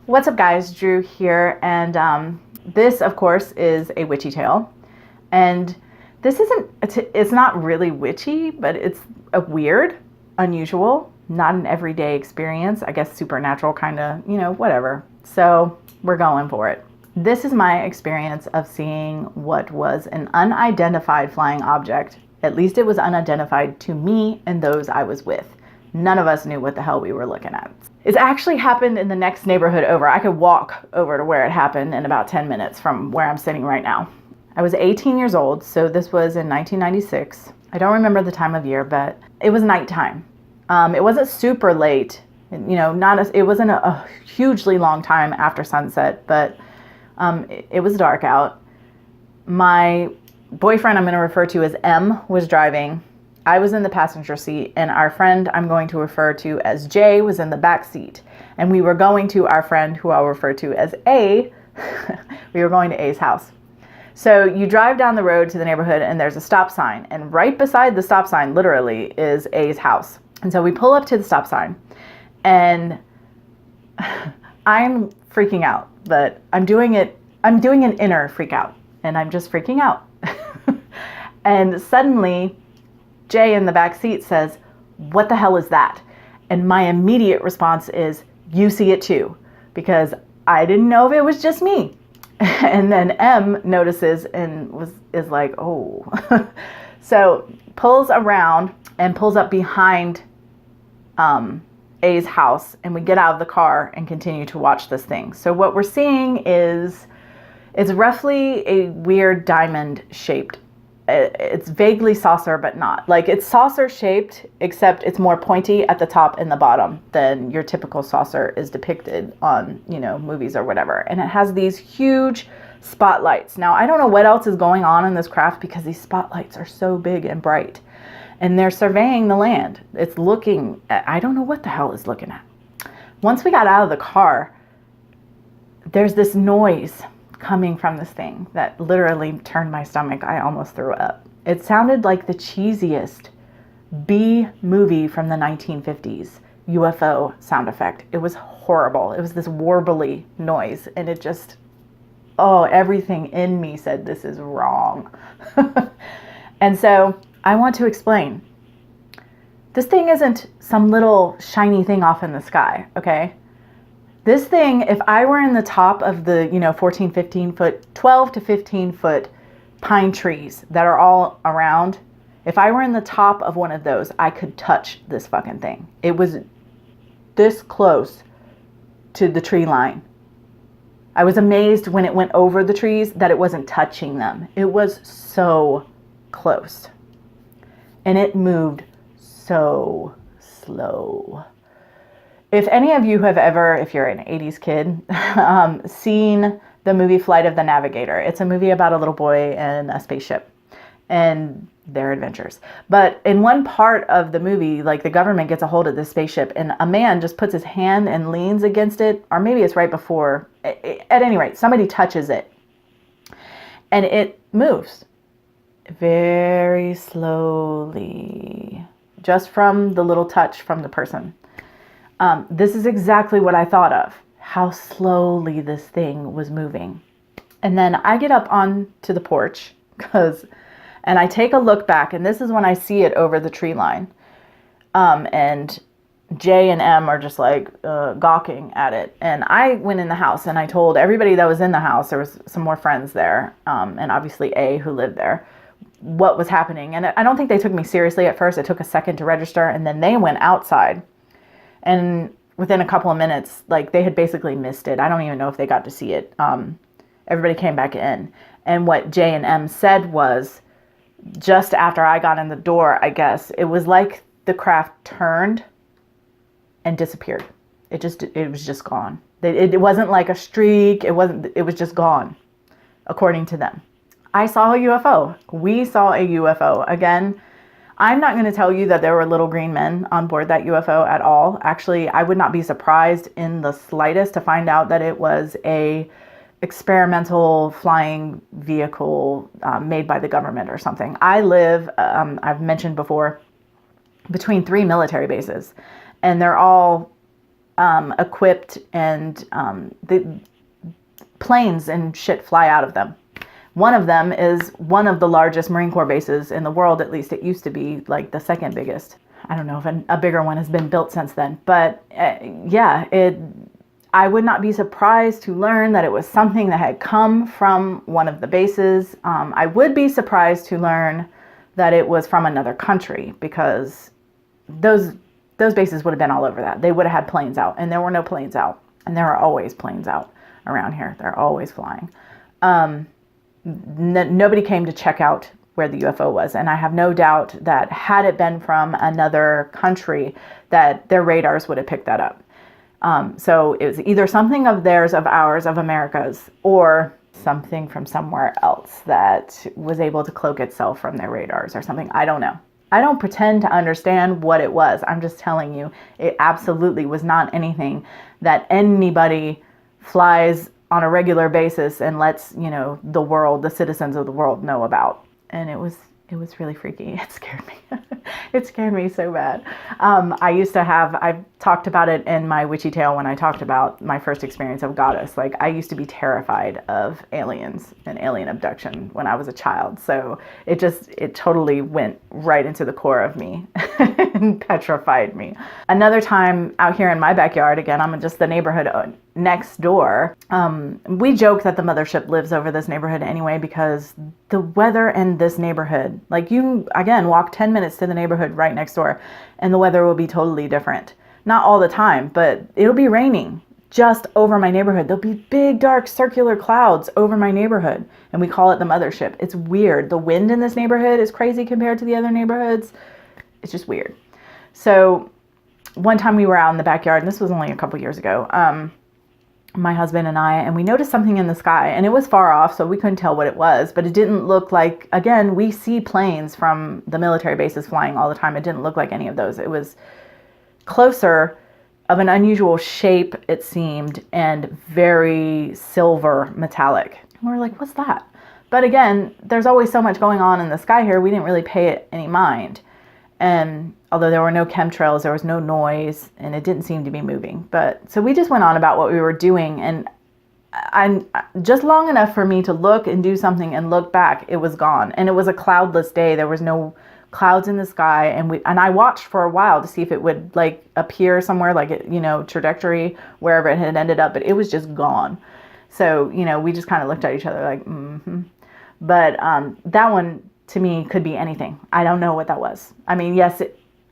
What's up, guys? Drew here, and this, of course, is a witchy tale. And this it's not really witchy, but it's a weird, unusual, not an everyday experience. I guess supernatural kind of, whatever. So we're going for it. This is my experience of seeing what was an unidentified flying object. At least it was unidentified to me and those I was with. None of us knew what the hell we were looking at. It's actually happened in the next neighborhood over. I could walk over to where it happened in about 10 minutes from where I'm sitting right now. I was 18 years old, so this was in 1996. I don't remember the time of year, but it was nighttime. It wasn't super late, it wasn't a hugely long time after sunset, but it was dark out. My boyfriend, I'm going to refer to as M, was driving. I was in the passenger seat, and our friend I'm going to refer to as J was in the back seat. And we were going to our friend, who I'll refer to as A, we were going to A's house. So you drive down the road to the neighborhood, and there's a stop sign. And right beside the stop sign, literally, is A's house. And so we pull up to the stop sign, and I'm freaking out, but I'm doing an inner freak out, and I'm just freaking out. And suddenly, Jay in the back seat says, "What the hell is that?" And my immediate response is, "You see it too," because I didn't know if it was just me. And then M notices and is like, "Oh." So pulls around and pulls up behind A's house, and we get out of the car and continue to watch this thing. So what we're seeing is it's roughly a weird diamond shaped. It's vaguely saucer, but not. Like, it's saucer shaped, except it's more pointy at the top and the bottom than your typical saucer is depicted on, movies or whatever. And it has these huge spotlights. Now, I don't know what else is going on in this craft because these spotlights are so big and bright. And they're surveying the land. It's looking at, I don't know what the hell it's looking at. Once we got out of the car, there's this noise coming from this thing that literally turned my stomach. I almost threw up. It sounded like the cheesiest B movie from the 1950s UFO sound effect. It was horrible. It was this warbly noise, and it just, everything in me said this is wrong. And so I want to explain. This thing isn't some little shiny thing off in the sky, okay? This thing, if I were in the top of the, 14, 15 foot, 12 to 15 foot pine trees that are all around, if I were in the top of one of those, I could touch this fucking thing. It was this close to the tree line. I was amazed when it went over the trees that it wasn't touching them. It was so close. And it moved so slow. If any of you have ever, if you're an 80s kid, seen the movie Flight of the Navigator, it's a movie about a little boy and a spaceship and their adventures. But in one part of the movie, like, the government gets a hold of this spaceship, and a man just puts his hand and leans against it, or maybe it's right before, at any rate, somebody touches it, and it moves very slowly, just from the little touch from the person. This is exactly what I thought of, how slowly this thing was moving. And then I get up onto the porch and I take a look back, and this is when I see it over the tree line. And J and M are just like gawking at it. And I went in the house and I told everybody that was in the house, there was some more friends there, and obviously A, who lived there, what was happening. And I don't think they took me seriously at first. It took a second to register, and then they went outside. And within a couple of minutes, like, they had basically missed it. I don't even know if they got to see it. Everybody came back in. And what J and M said was, just after I got in the door, I guess, it was like the craft turned and disappeared. It was just gone. It wasn't like a streak. It was just gone, according to them. I saw a UFO. We saw a UFO. Again, I'm not going to tell you that there were little green men on board that UFO at all. Actually, I would not be surprised in the slightest to find out that it was a experimental flying vehicle made by the government or something. I live, I've mentioned before, between 3 military bases, and they're all equipped, and the planes and shit fly out of them. One of them is one of the largest Marine Corps bases in the world. At least it used to be, like, the second biggest. I don't know if a bigger one has been built since then. But yeah, I would not be surprised to learn that it was something that had come from one of the bases. I would be surprised to learn that it was from another country, because those bases would have been all over that. They would have had planes out, and there were no planes out. And there are always planes out around here. They're always flying. Nobody came to check out where the UFO was. And I have no doubt that had it been from another country, that their radars would have picked that up. So it was either something of theirs, of ours, of America's, or something from somewhere else that was able to cloak itself from their radars or something. I don't know. I don't pretend to understand what it was. I'm just telling you, it absolutely was not anything that anybody flies on a regular basis and lets, the world, the citizens of the world, know about. And it was really freaky. It scared me. It scared me so bad. I've talked about it in my Witchy Tale when I talked about my first experience of Goddess. Like, I used to be terrified of aliens and alien abduction when I was a child. So it totally went right into the core of me and petrified me. Another time out here in my backyard, again, I'm in just the neighborhood next door. We joke that the mothership lives over this neighborhood anyway, because the weather in this neighborhood, like, you, again, walk 10 minutes to the neighborhood right next door and the weather will be totally different. Not all the time, but it'll be raining just over my neighborhood. There'll be big, dark, circular clouds over my neighborhood, and we call it the mothership. It's weird. The wind in this neighborhood is crazy compared to the other neighborhoods. It's just weird. So one time we were out in the backyard, and this was only a couple years ago, my husband and we noticed something in the sky, and it was far off, so we couldn't tell what it was, but it didn't look like, again, we see planes from the military bases flying all the time. It didn't look like any of those. It was closer, of an unusual shape, it seemed, and very silver metallic. And we were like, what's that? But again, there's always so much going on in the sky here, we didn't really pay it any mind. And although there were no chemtrails, there was no noise, and it didn't seem to be moving. But so we just went on about what we were doing, and I'm just long enough for me to look and do something and look back, it was gone. And it was a cloudless day. There was no clouds in the sky, and I watched for a while to see if it would, like, appear somewhere, like, it, trajectory wherever it had ended up, but it was just gone. So, we just kind of looked at each other like, mm-hmm. But that one, to me, could be anything. I don't know what that was. I mean, yes,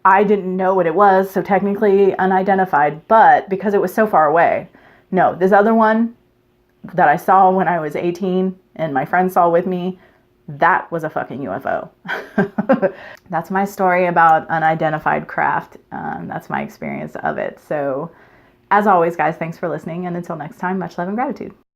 I didn't know what it was, so technically unidentified, but because it was so far away. No, this other one that I saw when I was 18 and my friend saw with me, that was a fucking UFO. That's my story about unidentified craft. That's my experience of it. So as always, guys, thanks for listening. And until next time, much love and gratitude.